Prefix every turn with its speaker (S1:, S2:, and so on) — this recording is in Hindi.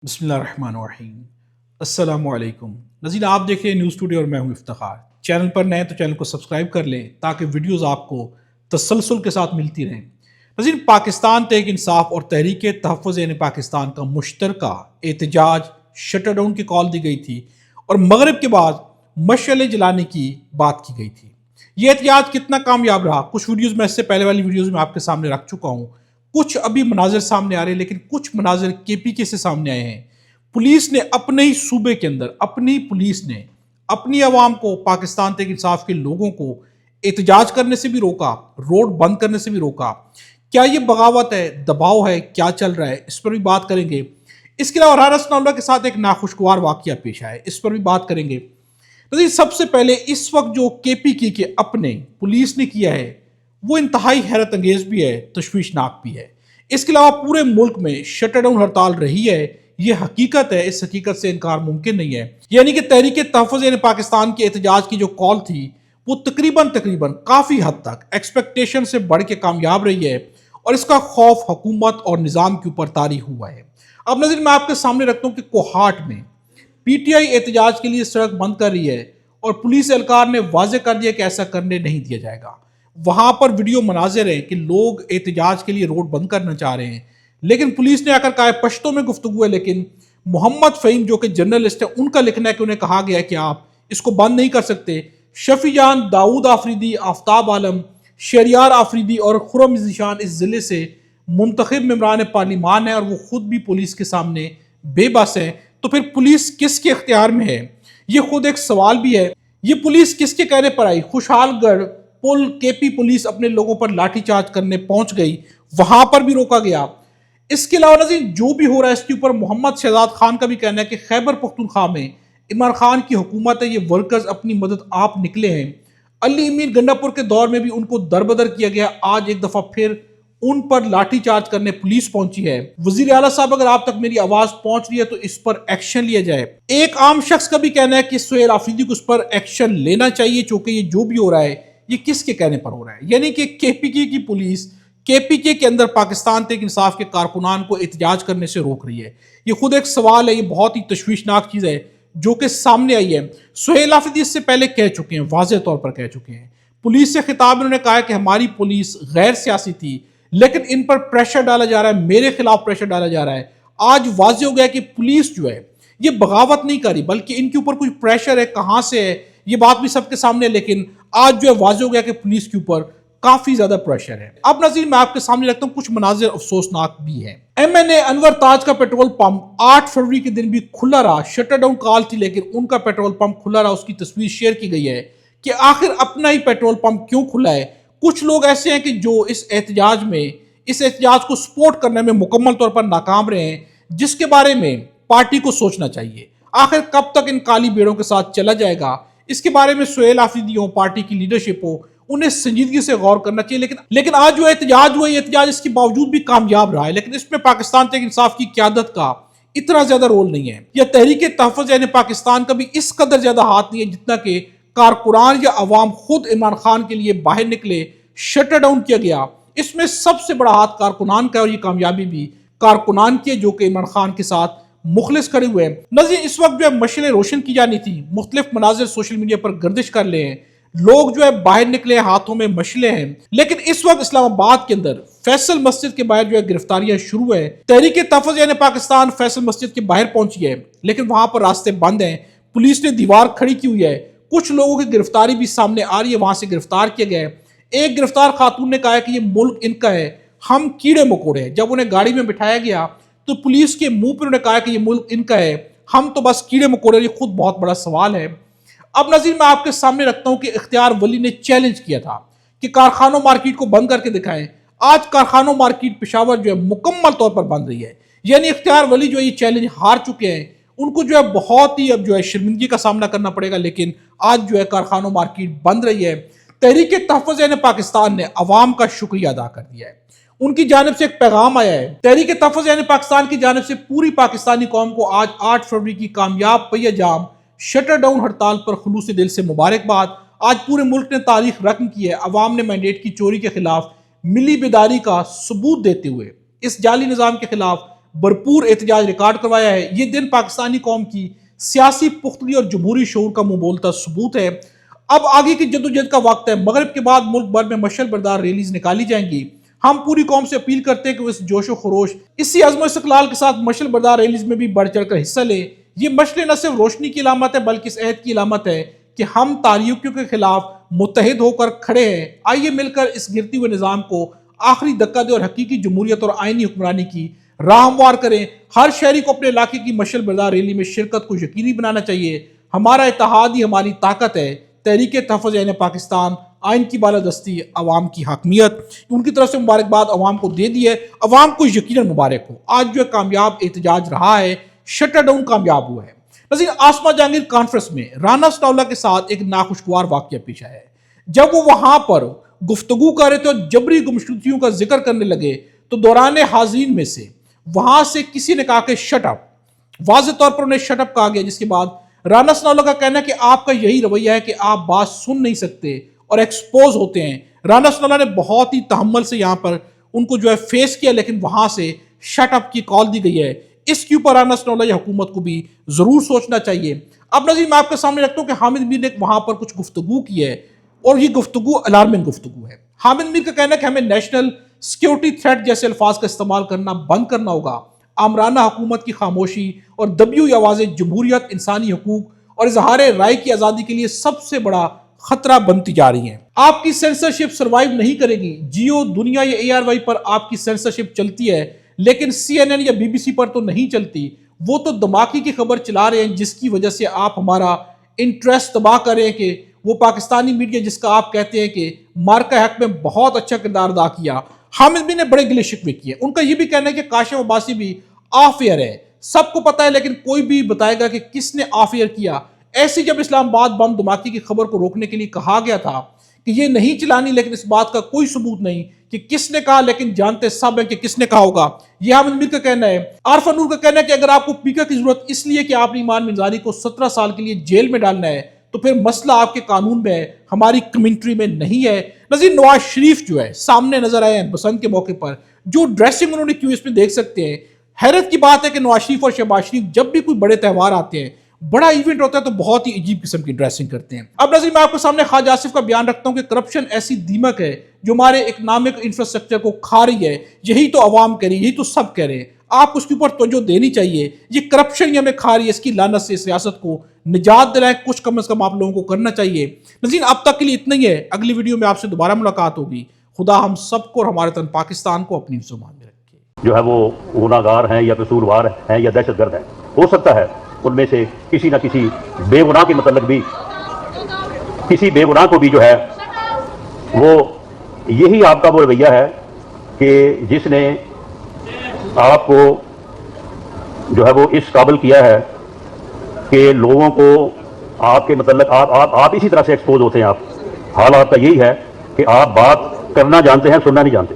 S1: बिस्मिल्लाहिर्रहमानिर्रहीम। अस्सलामुअलैकुम। नज़ीर, आप देख रहे हैं न्यूज़ स्टूडियो और मैं हूं इफ्तिखार। चैनल पर नए तो चैनल को सब्सक्राइब कर लें ताकि वीडियोस आपको तसलसल के साथ मिलती रहें। नज़ीर, पाकिस्तान तहरीक इंसाफ और तहरीक तहफ़्फ़ुज़ पाकिस्तान का मुश्तरका एहतजाज शटर डाउन की कॉल दी गई थी और मगरिब के बाद मशअले जलाने की बात की गई थी। ये एहतजाज कितना कामयाब रहा, कुछ वीडियोज़ मैं इससे पहले वाली वीडियोज़ में आपके सामने रख चुका हूँ। कुछ अभी मनाजिर सामने आ रहे हैं, लेकिन कुछ मनाजिर केपीके से सामने आए हैं। पुलिस ने अपने ही सूबे के अंदर अपनी पुलिस ने अपनी आवाम को, पाकिस्तान तहरीक इंसाफ के लोगों को एहतजाज करने से भी रोका, रोड बंद करने से भी रोका। क्या ये बगावत है, दबाव है, क्या चल रहा है, इस पर भी बात करेंगे। इसके अलावा राना सनाउल्लाह के साथ एक नाखुशगवार वाकया पेश आया, इस पर भी बात करेंगे। तो सबसे पहले इस वक्त जो केपीके के अपने पुलिस ने किया है वो इंतहाई हैरत अंगेज भी है, तशवीशनाक भी है। इसके अलावा पूरे मुल्क में शटर डाउन हड़ताल रही है, ये हकीकत है, इस हकीकत से इनकार मुमकिन नहीं है। यानी कि तहरीक तहफ़्फ़ुज़ पाकिस्तान के एहतजाज की जो कॉल थी वो तकरीबन तकरीबन काफ़ी हद तक एक्सपेक्टेशन से बढ़ के कामयाब रही है और इसका खौफ हुकूमत और निज़ाम के ऊपर तारी हुआ है। अब नज़र मैं आपके सामने रखता हूँ कि कोहाट में पीटीआई एहतजाज के लिए सड़क बंद कर रही है और पुलिस एहलकार ने वाजे कर दिया कि ऐसा करने नहीं दिया जाएगा। वहां पर वीडियो मनाजिर हैं कि लोग एहतजाज के लिए रोड बंद करना चाह रहे हैं, लेकिन पुलिस ने आकर कहा पश्तो में गुफ्तगू है। लेकिन मोहम्मद फ़हीम जो कि जर्नलिस्ट है, उनका लिखना है कि उन्हें कहा गया है कि आप इसको बंद नहीं कर सकते। शफी जान, दाऊद आफरीदी, आफ्ताब आलम, शरियार आफरीदी और खुरम ज़ीशान इस ज़िले से मुंतखब मेम्बरान पार्लिमान है और वो खुद भी पुलिस के सामने बेबस हैं। तो फिर पुलिस किसके इख्तियार में है, ये खुद एक सवाल भी है। ये पुलिस किसके कहने पर आई? खुशहालगढ़ पुल केपी पुलिस अपने लोगों पर लाठीचार्ज करने पहुंच गई, वहां पर भी रोका गया। इसके अलावा नज़ीर जो भी हो रहा है इसके ऊपर मोहम्मद शहजाद खान का भी कहना है कि खैबर पख्तूनख्वा में इमरान खान की हुकूमत है, ये वर्कर्स अपनी मदद आप निकले हैं। अली अमीर गंडापुर के दौर में भी उनको दरबदर किया गया, आज एक दफा फिर उन पर लाठीचार्ज करने पुलिस पहुंची है। वजीर आला साहब, अगर आप तक मेरी आवाज पहुंच रही है तो इस पर एक्शन लिया जाए। एक आम शख्स का भी कहना है कि सुहेल आफरीदी को उस पर एक्शन लेना चाहिए, क्योंकि ये जो भी हो रहा है ये किसके कहने पर हो रहा है। यानी कि केपीके की पुलिस केपीके के अंदर पाकिस्तान तहरीक इंसाफ के कारकुनान को एहतजाज करने से रोक रही है। ये खुद एक सवाल है, ये बहुत ही तशवीशनाक चीज है जो कि सामने आई है। सुहेल आफरीदी इससे पहले कह चुके हैं, वाज़ेह तौर पर कह चुके हैं। पुलिस से खिताब में उन्होंने कहा है कि हमारी पुलिस गैर सियासी थी, लेकिन इन पर प्रेशर डाला जा रहा है, मेरे खिलाफ प्रेशर डाला जा रहा है। आज वाज़ेह हो गया कि पुलिस जो है ये बगावत नहीं करी, बल्कि इनके ऊपर कुछ प्रेशर है, कहां से है ये बात भी सबके सामने है। लेकिन आज जो है वाज़ेह हो गया कि पुलिस के ऊपर काफी ज्यादा प्रेशर है। अब नज़ीर मैं आपके सामने रखता हूं कुछ मनाजिर अफसोसनाक भी है। एमएनए अनवर ताज का पेट्रोल पंप 8 फरवरी के दिन भी खुला रहा। शटर डाउन कॉल थी लेकिन उनका पेट्रोल पंप खुला रहा। उसकी तस्वीर शेयर की गई है कि आखिर अपना ही पेट्रोल पंप क्यों खुला है। कुछ लोग ऐसे हैं कि जो इस एहतजाज को सपोर्ट करने में मुकम्मल तौर पर नाकाम रहे हैं, जिसके बारे में पार्टी को सोचना चाहिए। आखिर कब तक इन काली बेड़ों के साथ चला जाएगा, इसके बारे में सुहेल आफरीदी हो, पार्टी की लीडरशिप हो, उन्हें संजीदगी से गौर करना चाहिए। लेकिन आज जो एहतजाज हुआ, एहतजाज इसके बावजूद भी कामयाब रहा है। लेकिन इसमें पाकिस्तान तहरीक इंसाफ की क्यादत का इतना ज्यादा रोल नहीं है, या तहरीक तहफ़्फ़ुज़ पाकिस्तान का भी इस कदर ज्यादा हाथ नहीं है जितना कि कारकुनान या अवाम खुद इमरान खान के लिए बाहर निकले, शटर डाउन किया गया। इसमें सबसे बड़ा हाथ कारकुनान का है और ये कामयाबी भी कारकुनान की है जो कि इमरान खान के साथ मुखलिस खड़े हुए हैं। नज़ीर इस वक्त जो है मशले रोशन की जानी थी, मुख्तलिफ मनाजिर सोशल मीडिया पर गर्दिश कर ले हैं, लोग जो है बाहर निकले, हाथों में मशले हैं। लेकिन इस वक्त इस्लामाबाद के अंदर फैसल मस्जिद के बाहर जो है गिरफ्तारियां शुरू है। तहरीक तहफ़्फ़ुज़ पाकिस्तान फैसल मस्जिद के बाहर पहुंची है, लेकिन वहां पर रास्ते बंद हैं, पुलिस ने दीवार खड़ी की हुई है। कुछ लोगों की गिरफ्तारी भी सामने आ रही है, वहां से गिरफ्तार किया गया है। एक गिरफ्तार खातून ने कहा है कि ये मुल्क इनका है, हम कीड़े मकोड़े हैं। जब उन्हें गाड़ी में बिठाया गया तो पुलिस के मुंह पर उन्होंने कहा कि ये मुल्क इनका है, हम तो बस कीड़े मकोड़े। ये खुद बहुत बड़ा सवाल है। अब नज़ीर मैं आपके सामने रखता हूं कि इख्तियार वली ने चैलेंज किया था कि कारखानों मार्केट को बंद करके दिखाएं। आज कारखानों मार्केट पेशावर जो है मुकम्मल तौर पर बंद रही है। यानी इख्तियार वली जो है ये चैलेंज हार चुके हैं, उनको जो है बहुत ही अब जो है शर्मिंदगी का सामना करना पड़ेगा। लेकिन आज जो है कारखानों मार्केट बंद रही है। तहरीक तहफ़्फ़ुज़ पाकिस्तान ने अवाम का शुक्रिया अदा कर दिया है। उनकी जानिब से एक पैगाम आया है तहरीक तहफ़्फ़ुज़ पाकिस्तान की जानिब से पूरी पाकिस्तानी कौम को आज 8 फरवरी की कामयाब पहिया जाम शटर डाउन हड़ताल पर खुलूस दिल से मुबारकबाद। आज पूरे मुल्क ने तारीख रकम की है। अवाम ने मैंडेट की चोरी के खिलाफ मिली बेदारी का सबूत देते हुए इस जाली निज़ाम के खिलाफ भरपूर एहतजाज रिकॉर्ड करवाया है। ये दिन पाकिस्तानी कौम की सियासी पुख्तगी और जमहूरी शऊर का मुंह बोलता सबूत है। अब आगे की जद्दोजहद का वक्त है। मगरिब के बाद मुल्क भर में मशल बरदार रैलीज निकाली जाएंगी। हम पूरी कौम से अपील करते हैं कि वो इस जोशो खरोश, इसी अज़्म इस्तक़लाल के साथ मशल बरदार रैलीज में भी बढ़ चढ़ कर हिस्सा ले। ये मशले न सिर्फ रोशनी की अलामत है बल्कि इस अहद की अलामत है कि हम तारीकियों के खिलाफ मुत्तहिद होकर खड़े हैं। आइए मिलकर इस गिरते हुए निज़ाम को आखिरी धक्का दे और हकीकी जमहूरियत और आईनी हुक्मरानी की राह हमवार करें। हर शहरी को अपने इलाके की मशल बरदार रैली में शिरकत को यकीनी बनाना चाहिए। हमारा इत्तेहाद ही हमारी ताकत है। तहरीक तहफ़्फ़ुज़ यानी पाकिस्तान, आइन की बालादस्ती, अवाम की हाकमियत, उनकी तरफ से मुबारकबाद अवाम को दे दी है। अवाम को यकीनन मुबारक हो। आज जो कामयाब एहतजाज रहा है, शटर डाउन कामयाब हुआ है। नज़ीर, आसमा जहांगीर कॉन्फ्रेंस में राना सनाउल्लाह के साथ एक नाखुशगवार वाक़या पेश आया है। जब वो वहां पर गुफ्तगू कर रहे थे और जबरी गुमशुदगियों का जिक्र करने लगे तो दौरान हाज़रीन में से वहां से किसी ने कहा कि शट अप। वाज़ेह तौर पर उन्हें शट अप कहा गया, जिसके बाद राना सनाउल्लाह का कहना है कि आपका यही रवैया है कि आप बात सुन नहीं सकते और एक्सपोज होते हैं। राना सनाउल्लाह ने बहुत ही तहम्मुल से यहाँ पर उनको जो है फेस किया, लेकिन वहां से शट अप की कॉल दी गई है। इसके ऊपर राना सनाउल्लाह हुकूमत को भी जरूर सोचना चाहिए। अब नज़ीर, मैं आपके सामने रखता हूँ कि हामिद मीर ने वहां पर कुछ गुफ्तगू की है और ये गुफ्तगू अलार्मिंग गुफ्तगू है। हामिद मीर का कहना है कि हमें नेशनल सिक्योरिटी थ्रेट जैसे अल्फाज का इस्तेमाल करना बंद करना होगा। आमराना हुकूमत की खामोशी और दबी हुई आवाज़ें जमहूरियत, इंसानी हकूक और इजहार राय की आज़ादी के लिए सबसे बड़ा खतरा बनती जा रही हैं। आपकी सेंसरशिप सर्वाइव नहीं करेगी। जियो, दुनिया या ARY पर आपकी सेंसरशिप चलती है, लेकिन CNN या BBC पर तो नहीं चलती। वो तो धमाके की खबर चला रहे हैं, जिसकी वजह से आप हमारा इंटरेस्ट तबाह कर रहे हैं कि वो पाकिस्तानी मीडिया जिसका आप कहते हैं कि मार्का हक में बहुत अच्छा किरदार अदा किया। हामिद भी ने बड़े गिले शिकवे किए। उनका यह भी कहना है कि काशिफ अब्बासी भी ऑफ एयर है। सबको पता है, लेकिन कोई भी बताएगा कि किसने ऑफ एयर किया। ऐसी जब इस्लामाबाद बम धमाके की खबर को रोकने के लिए कहा गया था कि ये नहीं चलानी, लेकिन इस बात का कोई सबूत नहीं कि किसने कहा, लेकिन जानते सब है कि किसने कहा होगा। यह हामिद मीर का कहना है। आरफा नूर का कहना है कि अगर आपको पीका की जरूरत इसलिए कि आपने ईमान मिर्जारी को 17 साल के लिए जेल में डालना है, तो फिर मसला आपके कानून में है, हमारी कमेंट्री में नहीं है। नज़ीर, नवाज शरीफ जो है सामने नजर आए हैं बसंत के मौके पर। जो ड्रेसिंग उन्होंने की इसमें देख सकते हैं। हैरत की बात है कि नवाज शरीफ और शहबाज शरीफ जब भी कोई बड़े त्यौहार आते हैं, बड़ा इवेंट होता है, तो बहुत ही अजीब किस्म की ड्रेसिंग करते हैं। अब नज़ीर, मैं आपके सामने ख्वाजा आसिफ का बयान रखता हूं कि करप्शन ऐसी दीमक है जो हमारे इकोनॉमिक इंफ्रास्ट्रक्चर को खा रही है। यही तो अवाम कह रही है, यही तो सब कह रहे हैं। आप उसके ऊपर तवज्जो देनी चाहिए। ये करप्शन हमें खा रही है, इसकी लानत से इस रियासत को निजात दिलाएं, कुछ कम से कम आप लोगों को करना चाहिए। नज़ीर, अब तक के लिए इतना ही है। अगली वीडियो में आपसे दोबारा मुलाकात होगी। खुदा हम सबको और हमारे तन पाकिस्तान को अपनी ज़ुबान में रखे।
S2: जो है वो गुनाहगार हैं या कसूरवार हैं या दहशतगर्द हैं, हो सकता है उनमें से किसी न किसी बेगुनाह के मतलब भी किसी बेगुनाह को भी जो है वो यही आपका वो रवैया है कि जिसने आपको जो है वो इस काबिल किया है कि लोगों को आपके मतलब आप इसी तरह से एक्सपोज होते हैं। आप हाल आपका यही है कि आप बात करना जानते हैं, सुनना नहीं जानते।